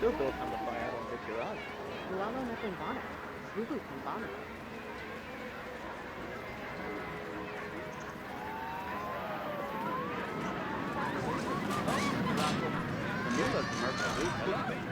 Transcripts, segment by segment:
Google kamuflage on get you up. Lalo na kung banner. Google kung banner. Manila commercial week.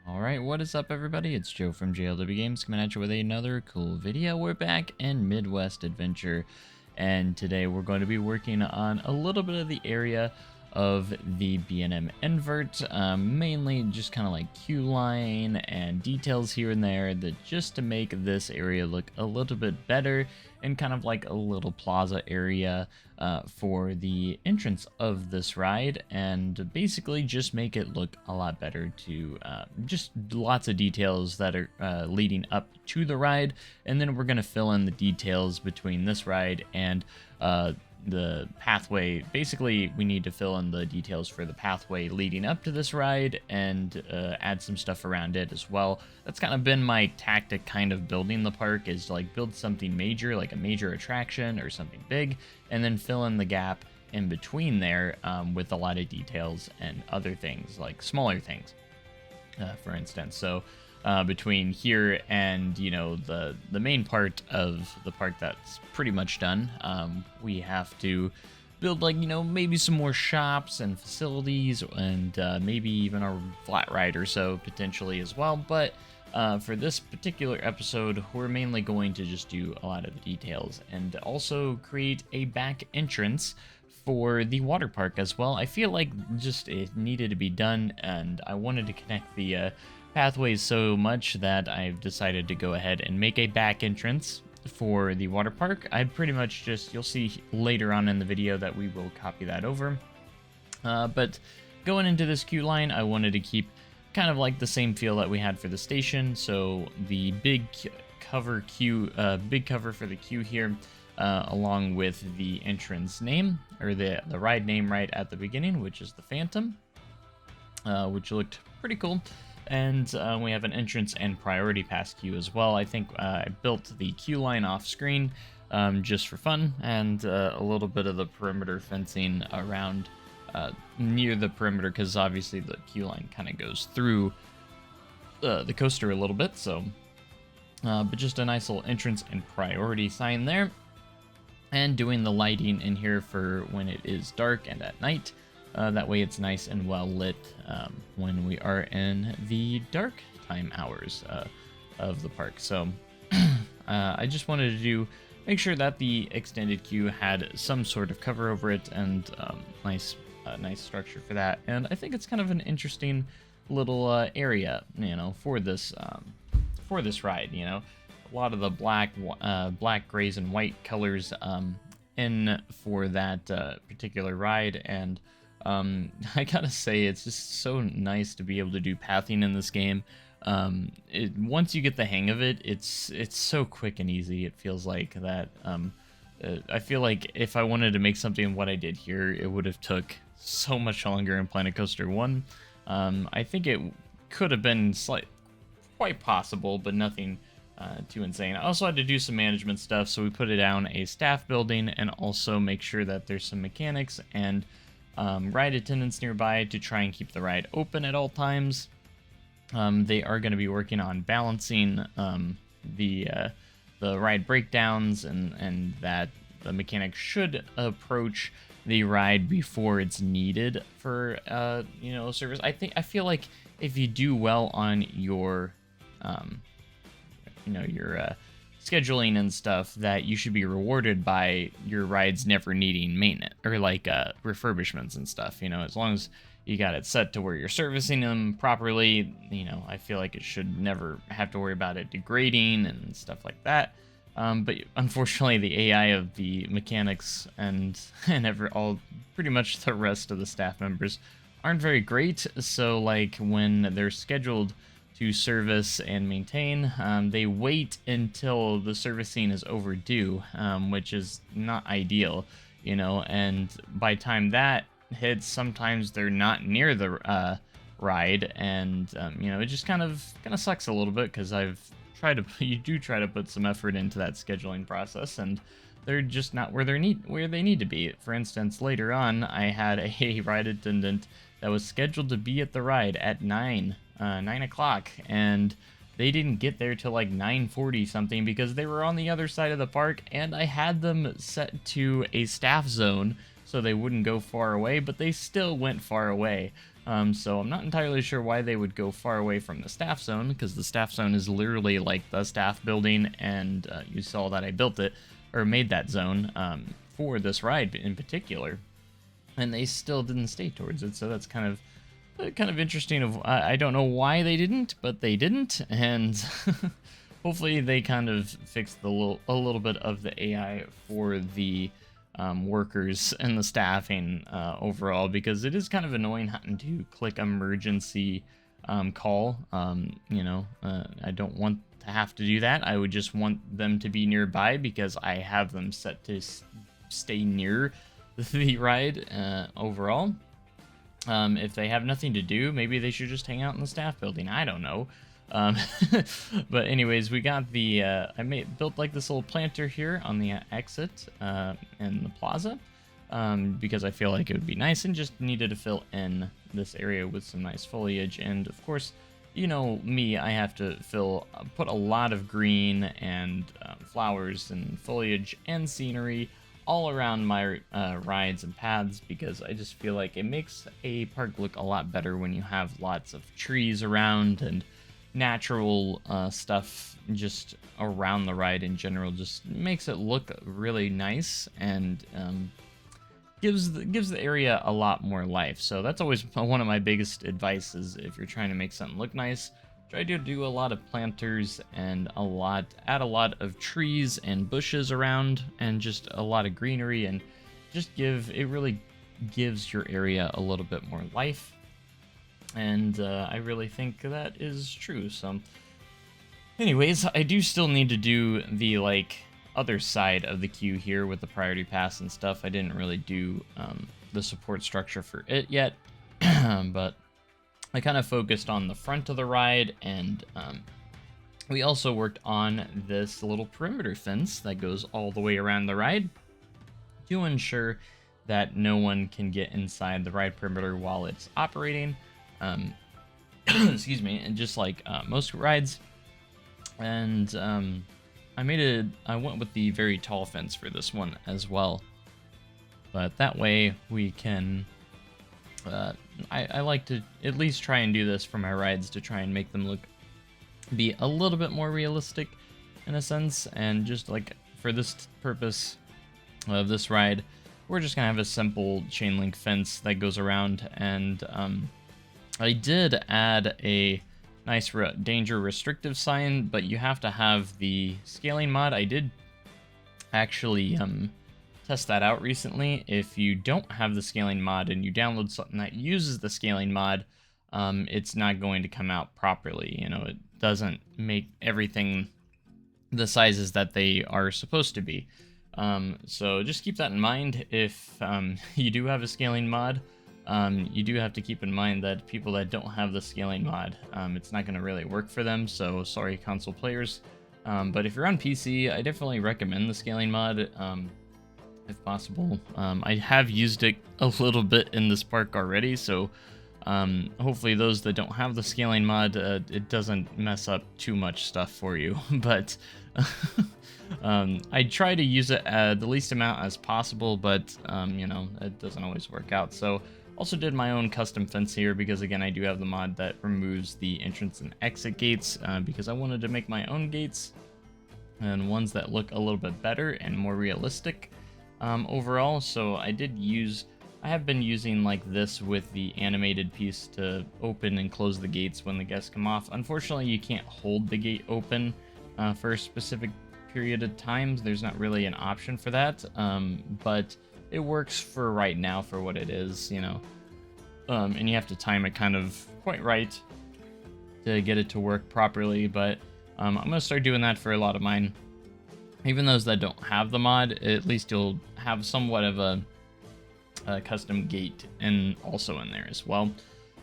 Alright, what is up everybody? It's Joe from JLW Games coming at you with another cool video. We're back in Midwest Adventure, and today we're going to be working on a little bit of the area of the B&M invert, mainly just kind of like queue line and details here and there, that just to make this area look a little bit better and kind of like a little plaza area for the entrance of this ride, and basically just make it look a lot better to just lots of details that are leading up to the ride, and then we're going to fill in the details between this ride and the pathway. Basically, we need to fill in the details for the pathway leading up to this ride and add some stuff around it as well. That's kind of been my tactic, kind of building the park, is like build something major, like a major attraction or something big, and then fill in the gap in between there with a lot of details and other things, like smaller things, for instance. So between here and, you know, the main part of the park that's pretty much done, we have to build, like, you know, maybe some more shops and facilities, and maybe even a flat ride or so potentially as well. But for this particular episode, we're mainly going to just do a lot of the details and also create a back entrance for the water park as well. I feel like just it needed to be done, and I wanted to connect the pathways so much that I've decided to go ahead and make a back entrance for the water park. I pretty much just, you'll see later on in the video that we will copy that over. But going into this queue line, I wanted to keep kind of like the same feel that we had for the station. So the big cover queue, big cover for the queue here, along with the entrance name, or the ride name right at the beginning, which is the Phantom, which looked pretty cool. And we have an entrance and priority pass queue as well. I think I built the queue line off screen just for fun, and a little bit of the perimeter fencing around near the perimeter, because obviously the queue line kind of goes through the coaster a little bit. So, but just a nice little entrance and priority sign there, and doing the lighting in here for when it is dark and at night. That way it's nice and well lit when we are in the dark time hours of the park. So I just wanted to make sure that the extended queue had some sort of cover over it, and nice structure for that. And I think it's kind of an interesting little area, you know, for this ride. You know, a lot of the black, grays, and white colors in for that particular ride. And I gotta say, it's just so nice to be able to do pathing in this game. Once you get the hang of it, it's so quick and easy. It feels like that. I feel like if I wanted to make something what I did here, it would have took so much longer in Planet Coaster 1. I think it could have been quite possible, but nothing too insane. I also had to do some management stuff, so we put it down a staff building, and also make sure that there's some mechanics and ride attendants nearby to try and keep the ride open at all times. They are going to be working on balancing the ride breakdowns, and that the mechanic should approach the ride before it's needed for you know, service. I feel like if you do well on your you know, your scheduling and stuff, that you should be rewarded by your rides never needing maintenance or like refurbishments and stuff. You know, as long as you got it set to where you're servicing them properly, you know, I feel like it should never have to worry about it degrading and stuff like that. But unfortunately, the AI of the mechanics and pretty much the rest of the staff members aren't very great. So like when they're scheduled to service and maintain, they wait until the servicing is overdue, which is not ideal, you know, and by time that hits, sometimes they're not near the ride, and you know, it just kind of sucks a little bit, because I've tried to you do try to put some effort into that scheduling process, and they're just not where they need to be. For instance, later on, I had a ride attendant that was scheduled to be at the ride at 9 o'clock, and they didn't get there till like 9:40 something, because they were on the other side of the park, and I had them set to a staff zone so they wouldn't go far away, but they still went far away. So I'm not entirely sure why they would go far away from the staff zone, because the staff zone is literally like the staff building, and you saw that I built it, or made that zone, for this ride in particular, and they still didn't stay towards it. So that's kind of interesting. I don't know why they didn't, but they didn't, and hopefully they kind of fixed a little bit of the AI for the workers and the staffing overall, because it is kind of annoying having to click emergency call. You know, I don't want to have to do that. I would just want them to be nearby, because I have them set to stay near the ride overall. If they have nothing to do, maybe they should just hang out in the staff building. I don't know. But anyways, we got the built like this little planter here on the exit in the plaza, because I feel like it would be nice, and just needed to fill in this area with some nice foliage. And of course, you know me, I have to put a lot of green and flowers and foliage and scenery all around my rides and paths, because I just feel like it makes a park look a lot better when you have lots of trees around, and natural stuff just around the ride in general. Just makes it look really nice, and gives the area a lot more life. So that's always one of my biggest advices. If you're trying to make something look nice, try to do a lot of planters, and add a lot of trees and bushes around, and just a lot of greenery, and just it really gives your area a little bit more life. And I really think that is true. So anyways, I do still need to do the other side of the queue here with the priority pass and stuff. I didn't really do the support structure for it yet, but I kind of focused on the front of the ride, and we also worked on this little perimeter fence that goes all the way around the ride to ensure that no one can get inside the ride perimeter while it's operating. Excuse me, and just like most rides. And I went with the very tall fence for this one as well. But that way we can, I like to at least try and do this for my rides, to try and make them be a little bit more realistic in a sense. And just like for this purpose of this ride, we're just gonna have a simple chain link fence that goes around. And I did add a nice danger restrictive sign, but you have to have the scaling mod. I did actually test that out recently. If you don't have the scaling mod and you download something that uses the scaling mod, it's not going to come out properly. You know, it doesn't make everything the sizes that they are supposed to be. So just keep that in mind. If you do have a scaling mod, you do have to keep in mind that people that don't have the scaling mod, it's not going to really work for them. So sorry, console players. But if you're on PC, I definitely recommend the scaling mod, if possible. I have used it a little bit in this park already, so hopefully those that don't have the scaling mod, it doesn't mess up too much stuff for you. But I try to use it the least amount as possible, but you know, it doesn't always work out. So also did my own custom fence here, because again, I do have the mod that removes the entrance and exit gates, because I wanted to make my own gates, and ones that look a little bit better and more realistic overall. So I have been using like this with the animated piece to open and close the gates when the guests come off. Unfortunately, you can't hold the gate open for a specific period of time. There's not really an option for that, but it works for right now for what it is, you know. and you have to time it kind of quite right to get it to work properly. But I'm gonna start doing that for a lot of mine. Even those that don't have the mod, at least you'll have somewhat of a custom gate and also in there as well.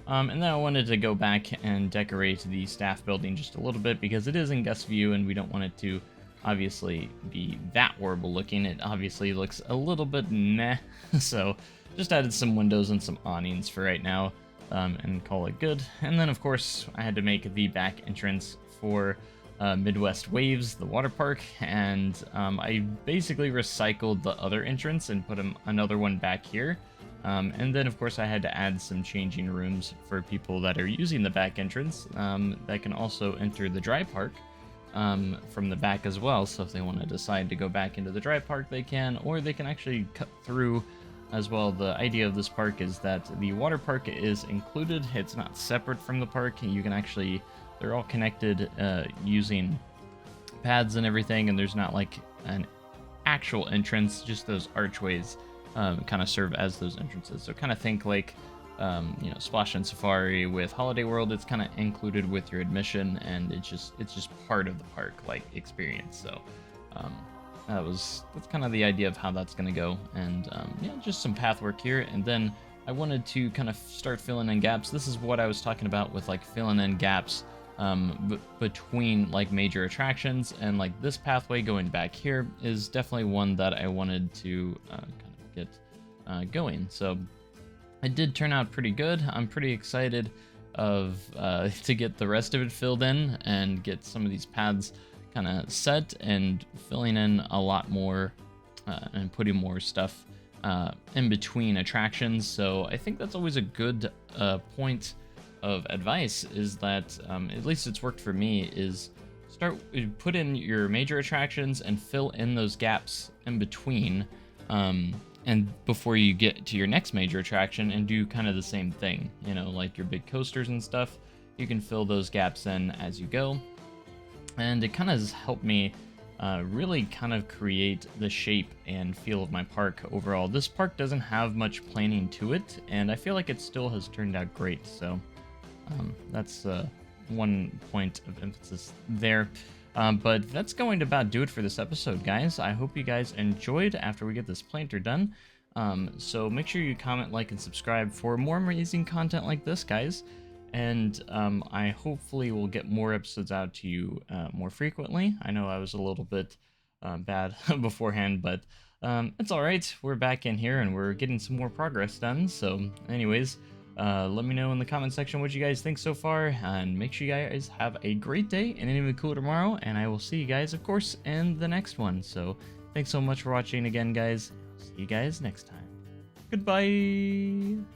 And then I wanted to go back and decorate the staff building just a little bit because it is in guest view and we don't want it to obviously be that horrible looking. It obviously looks a little bit meh, so just added some windows and some awnings for right now, and call it good. And then of course I had to make the back entrance for Midwest Waves, the water park, and I basically recycled the other entrance and put another one back here. And then of course I had to add some changing rooms for people that are using the back entrance that can also enter the dry park from the back as well. So if they want to decide to go back into the dry park, they can, or they can actually cut through as well. The idea of this park is that the water park is included. It's not separate from the park. You can actually, they're all connected using pads and everything, and there's not like an actual entrance, just those archways kind of serve as those entrances. So kind of think like you know, Splash and Safari with Holiday World. It's kind of included with your admission, and it's just part of the park like experience. So that's kind of the idea of how that's going to go. And yeah, just some path work here, and then I wanted to kind of start filling in gaps. This is what I was talking about with like filling in gaps between like major attractions, and like this pathway going back here is definitely one that I wanted to kind of get going. So it did turn out pretty good. I'm pretty excited to get the rest of it filled in and get some of these paths kind of set and filling in a lot more and putting more stuff in between attractions. So I think that's always a good point of advice, is that at least it's worked for me, is put in your major attractions and fill in those gaps in between, and before you get to your next major attraction, and do kind of the same thing, you know, like your big coasters and stuff. You can fill those gaps in as you go, and it kind of has helped me really kind of create the shape and feel of my park overall. This park doesn't have much planning to it, and I feel like it still has turned out great. So that's one point of emphasis there. But that's going to about do it for this episode, guys. I hope you guys enjoyed after we get this planter done. So make sure you comment, like, and subscribe for more amazing content like this, guys. And I hopefully will get more episodes out to you more frequently. I know I was a little bit bad beforehand, but it's all right. We're back in here and we're getting some more progress done. So anyways, let me know in the comment section what you guys think so far, and make sure you guys have a great day and even cooler tomorrow, and I will see you guys, of course, in the next one. So thanks so much for watching again, guys. See you guys next time. Goodbye.